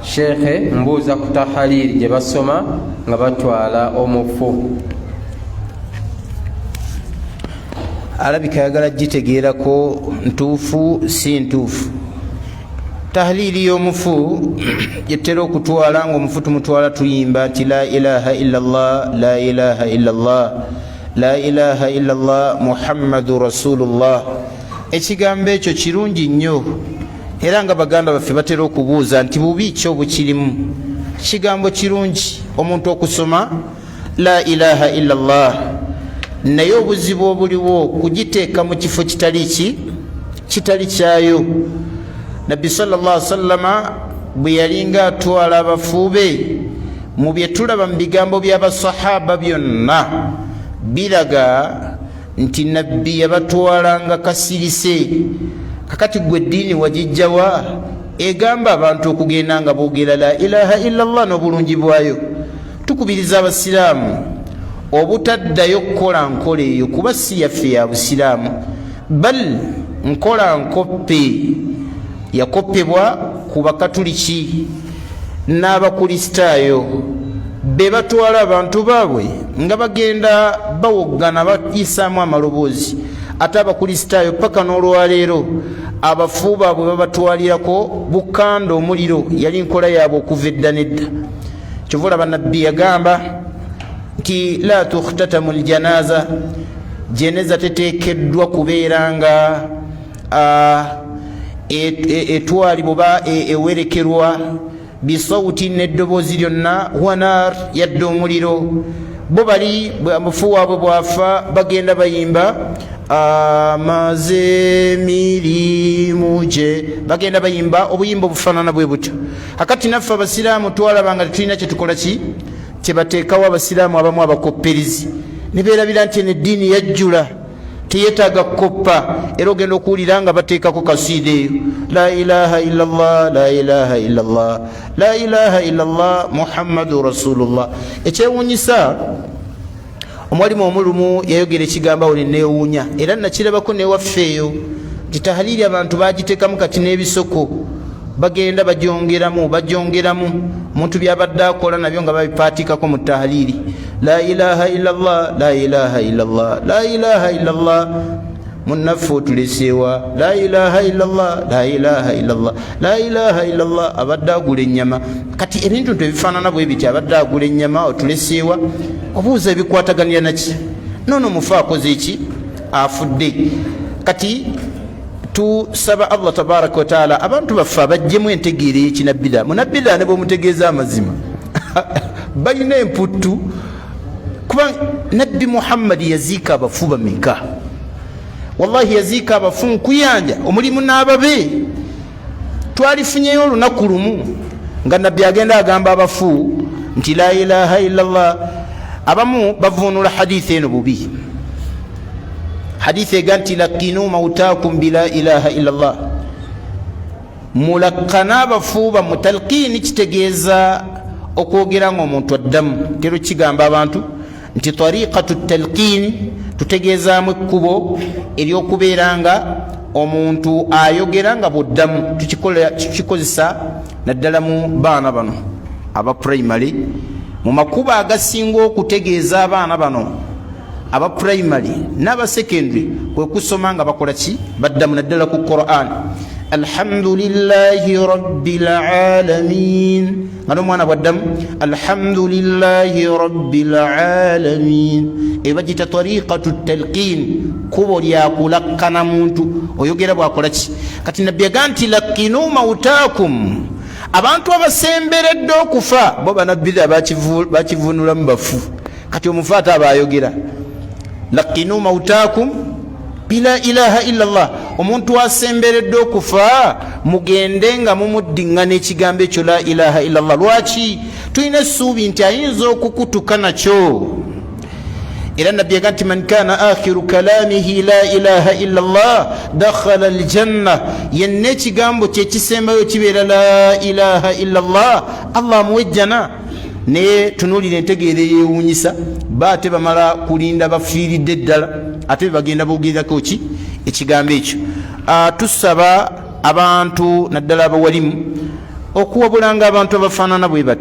shekhe mbuuza ku tahaliri gye basoma nga batwala omufu. alabika yagala gitegeerako ntuufu si ntuufu. tahlili y'omufu yetera okutwala ng'omufu tumutwala tuyimba nti la ilaha illallah la ilaha illallah la ilaha illallah muhammadu rasulullah. ekigambo ekyo kirungi nnyo era nga baganda baffe batera okubuuza nti bubi ki obukirimu. kigambo kirungi omuntu okusoma la ilaha illallah, naye obuzibu obuliwo kugiteeka mu kifo kitali kyayo. nabbi sallallahu alaihi wasallama bwe yalinga atwala abafu be, mu bye tulaba mu bigambo by'abasahaba byonna biraga nti nabbi yabatwalanga kasirise. kakati gwe eddiini wagijjawa egamba abantu okugenda nga boogera la ilaha illallah n'obulungi bwayo. tukubiriza abasiraamu obutaddayo kukola nkola eyo kuba si yaffe ya busiraamu, bal nkola nkoppe yakopebwa ku bakatuliki n'abakristaayo be batwala abantu baabwe nga bagenda bawoggana bayisaamu amaloboozi. ate abakristaayo paka n'olwaleero abafu baabwe babatwalirako bukanda omuliro. yali nkola yaabwe okuva edda nedda. kyova olaba nabbi yagamba nti la tukhtatamu ljanaza, jeneza teteekeddwa kubeera nga etwalibwa oba ewerekerwa bisawuti n'eddoboozi lyonna wanar yadde omuliro. bo bali mufu waabwe bwafa bagenda bayimba amaze mirimu gye, bagenda bayimba obuyimba obufaanana bwe butyo. akati naffe abasiraamu twalabanga tetulina kyetukola kyebateekawo abasiraamu abamu abakopperizi ne beerabira nti eno eddiini yajjula teyetaaga kukoppa, era ogenda okuwulira nga bateekako kasiida eyo la ilaha illallah la ilaha illallah la ilaha illallah muhammadu rasulullah. ekyewuunyisa omwalimu omulumu yayogera ekigambo awo neneewuunya, era nakirabako newaffeeyo nti tahaliri abantu bagiteekamu kati n'ebisoko bagenda bagyongeramu omuntu byabadde akola nabyo nga babipaatikako mu tahaliri la ilaha illallah la ilaha illallah la ilaha illallah. munnaffe otuleseewa la ilaha illallah la ilaha illallah la ilaha illallah abadde agula ennyama. kati ebintu ebifaanana bwe biti abadde agula ennyama otuleseewa obuuza ebikwataganira naki nono mufu akoze eki afudde. kati tusaba allah tabaraka wataala abantu baffe abajjemu entegeera y'ekinabbida. munabbida ne bwemutegeeza amazima balina emputtu, kuba nabbi muhammadi yaziika abafu bameka. wallahi yaziika abafu nkuyanja omulimu n'ababe. twalifunyeyo olunaku lumu nga nabbi agenda agamba abafu nti la ilaha illallah. abamu bavuunula hadithi eno bubi. hadithi ega nti lakinu mautakum bila ilaha illallah, mulakkana abafu bamutalkiini kitegeeza okwogera ng'omuntu addamu. tero kigamba abantu nti tariqatu talkiini tutegeezaamu ekkubo ery'okubeera nga omuntu ayogera nga buddamu. tukikozesa naddala mu baana bano aba primary, mu makubo agasinga okutegeeza abaana bano aba primary n'aba secondary kwe kusoma nga bakola ki baddamu naddala ku Quran. alhamdulillahi rabbil alamin nga n'omwana bwaddamu alhamdulillahi rabbil alamin. ebagita tariqatu talqin, kubo lyakulakkana muntu oyogera bwakola ki. kati nabbi yaga nti lakinu mautakum, abantu abasemberedde okufa bo banabbida bakivunulamu bafu. kati omufu ate abayogera lakinu mautakum bila ilaha illallah. omuntu asemberedde okufa mugende nga mumuddingana ekigambo ekyo la ilaha illallah. lwaki? tulina essuubi nti ayinza okukutuka nakyo. era nabbi yaga nti man kana akhiru kalamihi la ilaha illallah dakhala aljanna, yenna ekigambo kyekisembayo kibeera la ilaha illallah allah amuwejjana. naye tunuulira entegeera eyewuunyisa, baate bamala kulinda bafiiridde ddala ate bagenda boogerako ki ekigambo ekyo. tusaba abantu naddala abawalimu okuwabulanga abantu abafaanana bwe bati